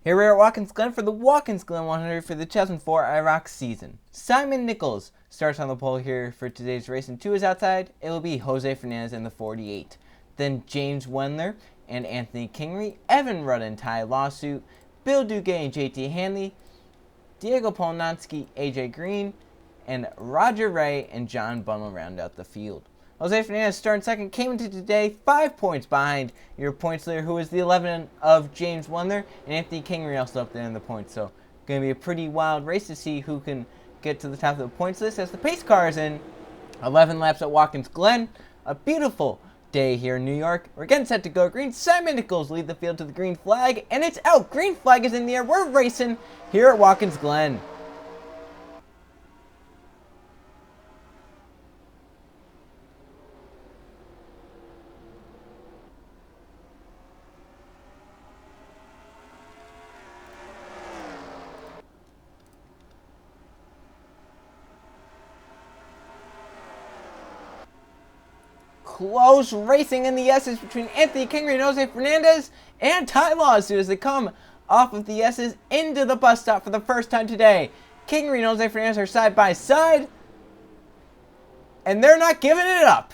Here we are at Watkins Glen for the Watkins Glen 100 for the 2004 IROC season. Simon Nichols starts on the pole here for today's race, and 2 is outside. It will be Jose Fernandez in the 48. Then James Wendler and Anthony Kingery, Evan Rudd and Ty Lawsuit, Bill Duguay and JT Hanley, Diego Polnonsky, AJ Green, and Roger Ray and John Bunnell round out the field. Jose Fernandez starting second, came into today 5 points behind your points leader, who is the 11 of James Wendler, and Anthony Kingery also up there in the points. So going to be a pretty wild race to see who can get to the top of the points list as the pace car is in 11 laps at Watkins Glen. A beautiful day here in New York. We're getting set to go green. Simon Nichols lead the field to the green flag, and it's out. Green flag is in the air. We're racing here at Watkins Glen. Close racing in the S's between Anthony Kingery and Jose Fernandez and Ty Lawsuit as they come off of the S's into the bus stop for the first time today. Kingery and Jose Fernandez are side by side, and they're not giving it up.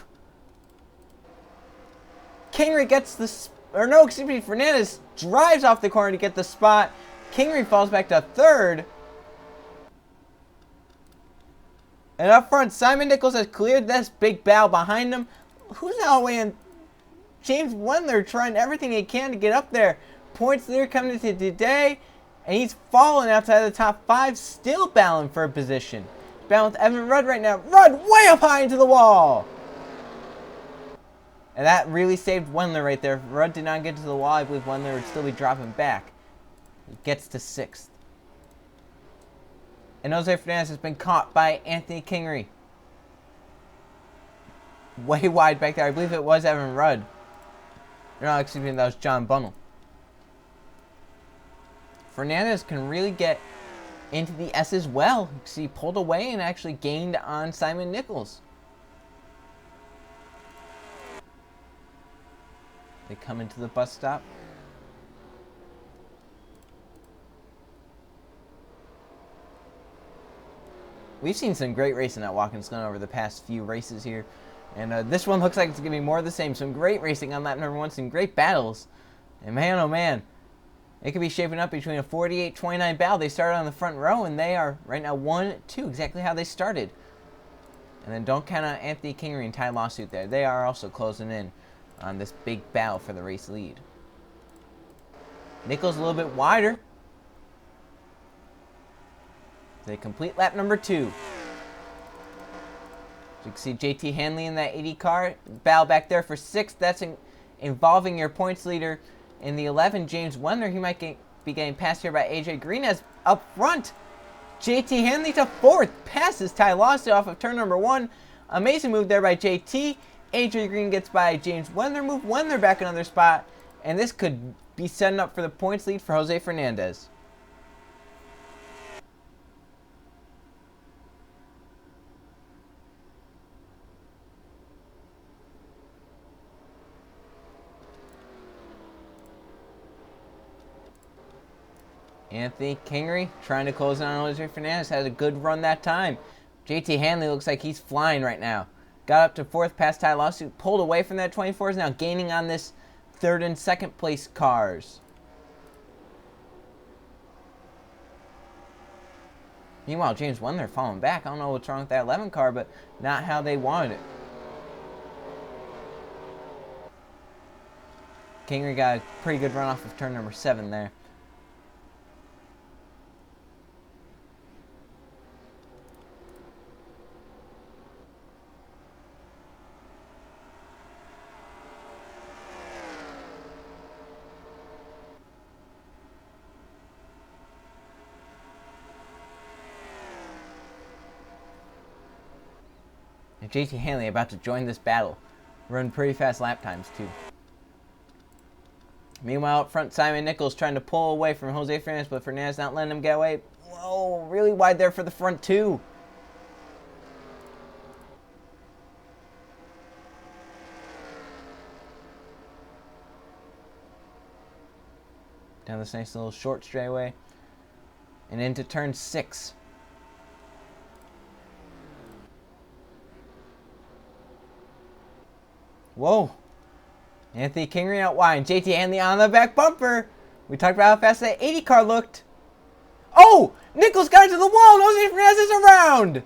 Kingery gets Fernandez drives off the corner to get the spot. Kingery falls back to third. And up front, Simon Nichols has cleared this big bow behind him. Who's now weighing? James Wendler trying everything he can to get up there. Points leader coming into today, and he's falling outside of the top 5, still battling for a position. Battling with Evan Rudd right now. Rudd way up high into the wall. And that really saved Wendler right there. If Rudd did not get to the wall, I believe Wendler would still be dropping back. He gets to 6th. And Jose Fernandez has been caught by Anthony Kingery. Way wide back there. I believe it was Evan Rudd. No, excuse me, that was John Bunnell. Fernandez can really get into the S as well. See, he pulled away and actually gained on Simon Nichols. They come into the bus stop. We've seen some great racing at Watkins Glen over the past few races here. And this one looks like it's going to be more of the same. Some great racing on lap number 1. Some great battles. And man, oh man. It could be shaping up between a 48-29 battle. They started on the front row, and they are right now 1-2. Exactly how they started. And then don't count on Anthony Kingery and Ty Lawsuit there. They are also closing in on this big battle for the race lead. Nichols a little bit wider. They complete lap number 2. So you can see JT Hanley in that 80 car. Battle back there for 6th. That's involving your points leader in the 11, James Wendler. He might be getting passed here by AJ Green as up front. JT Hanley to 4th. Passes Ty Lawsuit off of turn number 1. Amazing move there by JT. AJ Green gets by James Wendler. Move Wendler back another spot. And this could be setting up for the points lead for Jose Fernandez. Anthony Kingery trying to close in on Jose Fernandez. Had a good run that time. JT Hanley looks like he's flying right now. Got up to 4th past Ty Lawsuit. Pulled away from that 24. Is now gaining on this 3rd and 2nd place cars. Meanwhile, James Wendler falling back. I don't know what's wrong with that 11 car, but not how they wanted it. Kingery got a pretty good run off of turn number 7 there. And JT Hanley about to join this battle. Run pretty fast lap times, too. Meanwhile, up front, Simon Nichols trying to pull away from Jose Fernandez, but Fernandez not letting him get away. Whoa, really wide there for the front, too. Down this nice little short straightaway. And into turn 6. Whoa. Anthony Kingery out wide. JT Hanley on the back bumper. We talked about how fast that 80 car looked. Oh! Nichols got into the wall. Jose Fernandez is around.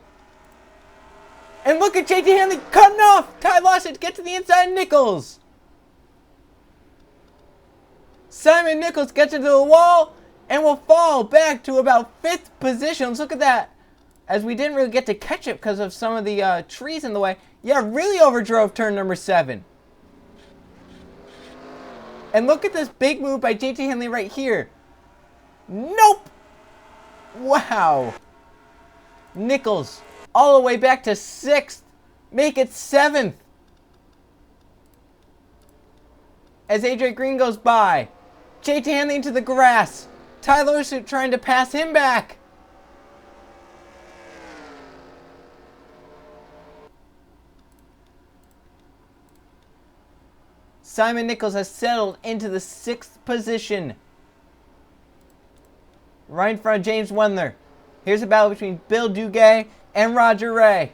And look at JT Hanley cutting off. Ty Lawson to get to the inside. Nichols. Simon Nichols gets into the wall and will fall back to about 5th position. Let's look at that. As we didn't really get to catch it because of some of the trees in the way. Yeah, really overdrove turn number 7. And look at this big move by JT Hanley right here. Nope. Wow. Nichols all the way back to 6th. Make it 7th. As AJ Green goes by. JT Hanley into the grass. Tyler Suit trying to pass him back. Simon Nichols has settled into the 6th position. Right in front of James Wendler. Here's a battle between Bill Duguay and Roger Ray.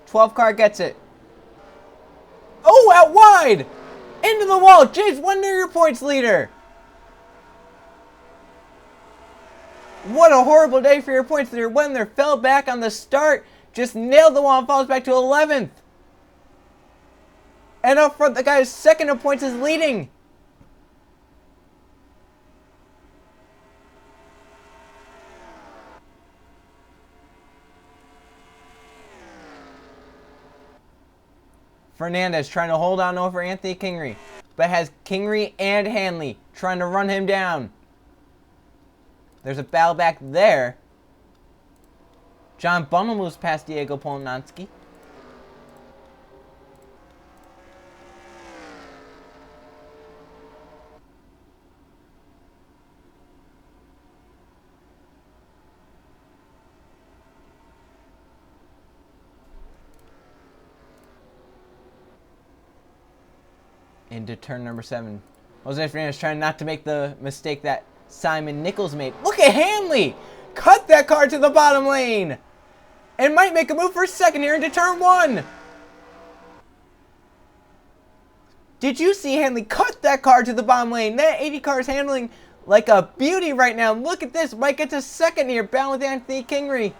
12 car gets it. Oh, out wide! Into the wall! James Wendler, your points leader! What a horrible day for your points leader. Wendler fell back on the start, just nailed the wall and falls back to 11th. And up front, the guy who's second in points is leading. Fernandez trying to hold on over Anthony Kingery, but has Kingery and Hanley trying to run him down. There's a battle back there. John Bunnell moves past Diego Polnanski. Into turn number 7. Jose Fernandez trying not to make the mistake that Simon Nichols made. Look at Hanley! Cut that car to the bottom lane! And might make a move for 2nd here into turn 1. Did you see Hanley cut that car to the bottom lane? That 80 car is handling like a beauty right now. Look at this. Might get to 2nd here. Bound with Anthony Kingery.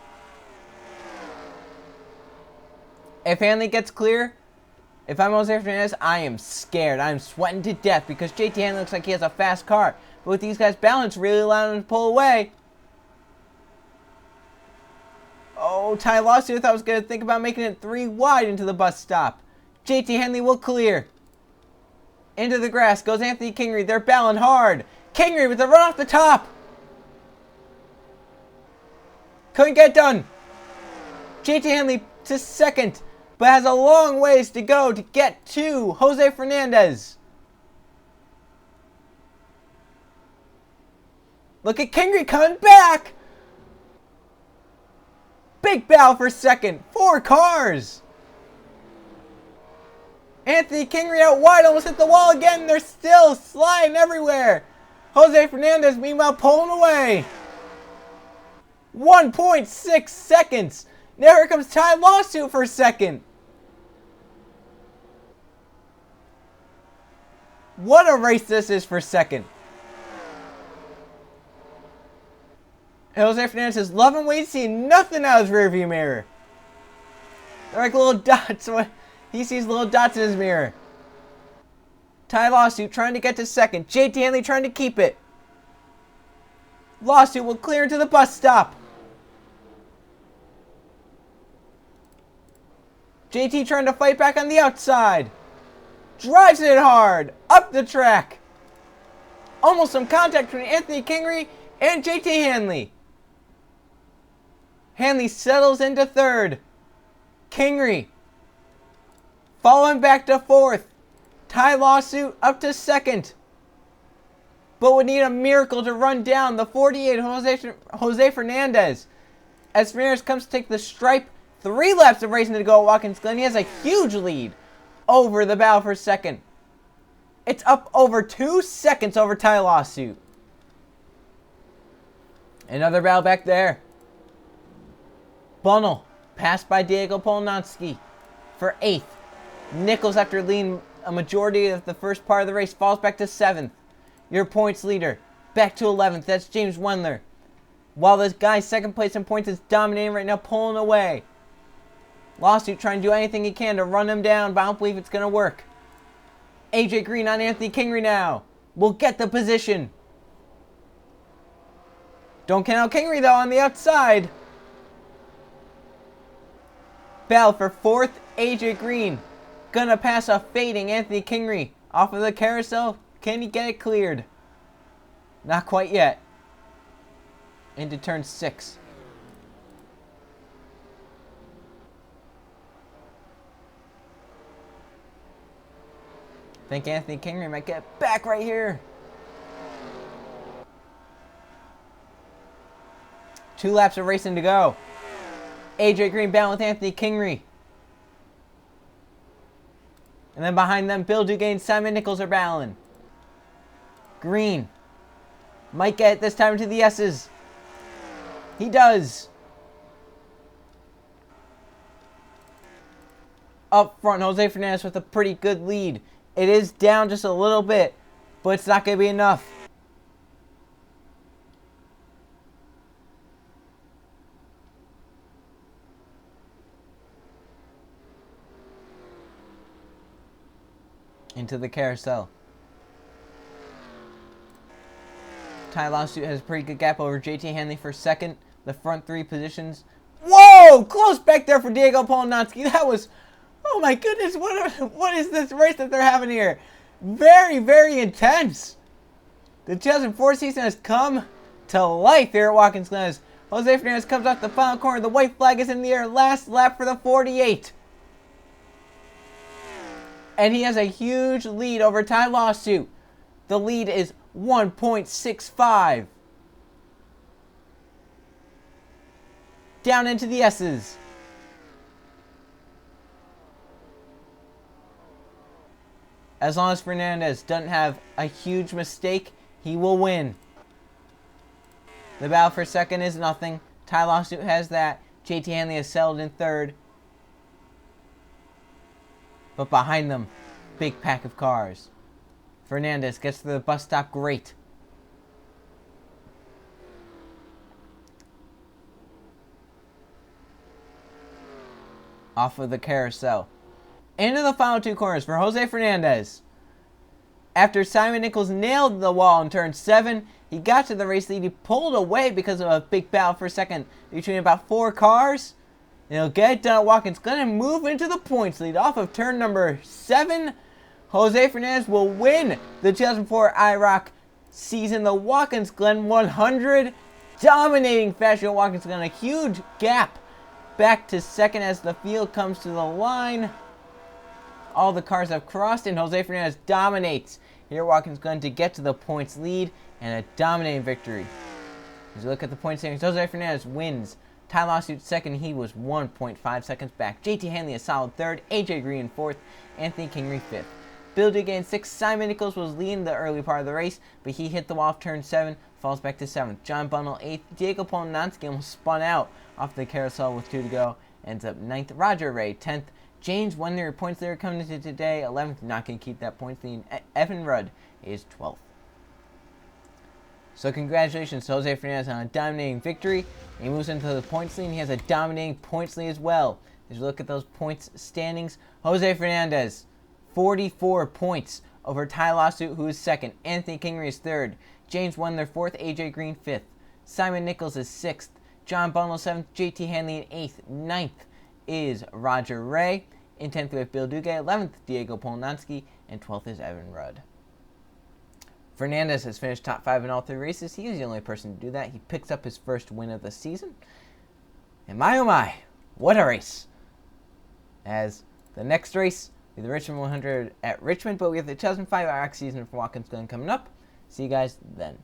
If Hanley gets clear, if I'm Jose Fernandez, I am scared. I'm sweating to death because JT Hanley looks like he has a fast car. But with these guys' balance, really allowing him to pull away. Oh, Ty Lawson, I thought I was going to think about making it 3 wide into the bus stop. JT Hanley will clear. Into the grass goes Anthony Kingery. They're battling hard. Kingery with the run off the top. Couldn't get done. JT Hanley to 2nd. But has a long ways to go to get to Jose Fernandez. Look at Kingery coming back. Big battle for 2nd. 4 cars. Anthony Kingery out wide, almost hit the wall again. They're still sliding everywhere. Jose Fernandez, meanwhile, pulling away. 1.6 seconds. Now here comes Ty Lawsuit for 2nd. What a race this is for 2nd. And Jose Fernandez is loving waiting, seeing nothing out of his rearview mirror. They're like little dots. He sees little dots in his mirror. Ty Lawsuit trying to get to 2nd. JT Hanley trying to keep it. Lawsuit will clear into the bus stop. JT trying to fight back on the outside. Drives it hard. Up the track. Almost some contact between Anthony Kingery and JT Hanley. Hanley settles into 3rd. Kingery falling back to 4th. Ty Lawsuit up to 2nd. But would need a miracle to run down the 48 Jose Fernandez. As Fernandez comes to take the stripe, 3 laps of racing to go at Watkins Glen. He has a huge lead over the battle for 2nd. It's up over 2 seconds over tie lawsuit. Another battle back there. Bunnell, passed by Diego Polnanski for 8th. Nichols, after leading a majority of the first part of the race, falls back to 7th. Your points leader, back to 11th. That's James Wendler. While this guy second place in points is dominating right now, pulling away. Lawsuit trying to do anything he can to run him down, but I don't believe it's going to work. AJ Green on Anthony Kingery now. Will get the position. Don't count out Kingery though on the outside. Battle for 4th, AJ Green. Gonna pass a fading Anthony Kingery off of the carousel. Can he get it cleared? Not quite yet. Into turn 6. I think Anthony Kingery might get back right here. 2 laps of racing to go. AJ Green battling with Anthony Kingery. And then behind them, Bill Dugain and Simon Nichols are battling. Green might get it this time into the S's. He does. Up front, Jose Fernandez with a pretty good lead. It is down just a little bit, but it's not going to be enough. Into the carousel. Ty Lawsuit has a pretty good gap over JT Hanley for 2nd. The front 3 positions. Whoa! Close back there for Diego Polnanski. That was... Oh my goodness, what is this race that they're having here? Very, very intense. The 2004 season has come to life here at Watkins Glen. Jose Fernandez comes off the final corner. The white flag is in the air. Last lap for the 48. And he has a huge lead over Ty Lawsuit. The lead is 1.65. Down into the S's. As long as Fernandez doesn't have a huge mistake, he will win. The battle for 2nd is nothing. Ty Lawsuit has that. JT Hanley has settled in 3rd. But behind them, big pack of cars. Fernandez gets to the bus stop great. Off of the carousel. Into the final 2 corners for Jose Fernandez. After Simon Nichols nailed the wall in turn 7, he got to the race lead. He pulled away because of a big battle for 2nd between about 4 cars. And he'll get it done at Watkins Glen and move into the points lead off of turn number 7. Jose Fernandez will win the 2004 IROC season, the Watkins Glen 100. Dominating fashion at Watkins Glen. A huge gap back to 2nd as the field comes to the line. All the cars have crossed and Jose Fernandez dominates here at Watkins Glen to get to the points lead and a dominating victory. As you look at the point standings, Jose Fernandez wins. Ty Lawsuit 2nd, he was 1.5 seconds back. JT Hanley a solid 3rd, AJ Green 4th, Anthony Kingery 5th. Bill Dugain 6th, Simon Nichols was leading the early part of the race, but he hit the wall off turn 7, falls back to 7th. John Bunnell 8th, Diego Polnanski almost spun out off the carousel with 2 to go, ends up 9th. Roger Ray 10th. James Wendler, points leader coming into today, 11th, not going to keep that points lead. Evan Rudd is 12th. So congratulations to Jose Fernandez on a dominating victory. He moves into the points lead. He has a dominating points lead as well. As you look at those points standings, Jose Fernandez, 44 points over Ty Lawsuit, who is 2nd. Anthony Kingery is 3rd. James Wendler 4th. AJ Green 5th. Simon Nichols is 6th. John Bunnell 7th. JT Hanley in 8th. 9th is Roger Ray. In 10th we have Bill Dugain. 11th, Diego Polnanski. And 12th is Evan Rudd. Fernandez has finished top 5 in all 3 races. He is the only person to do that. He picks up his first win of the season. And my oh my, what a race. As the next race will be the Richmond 100 at Richmond, but we have the 2005 IROC season for Watkins Glen coming up. See you guys then.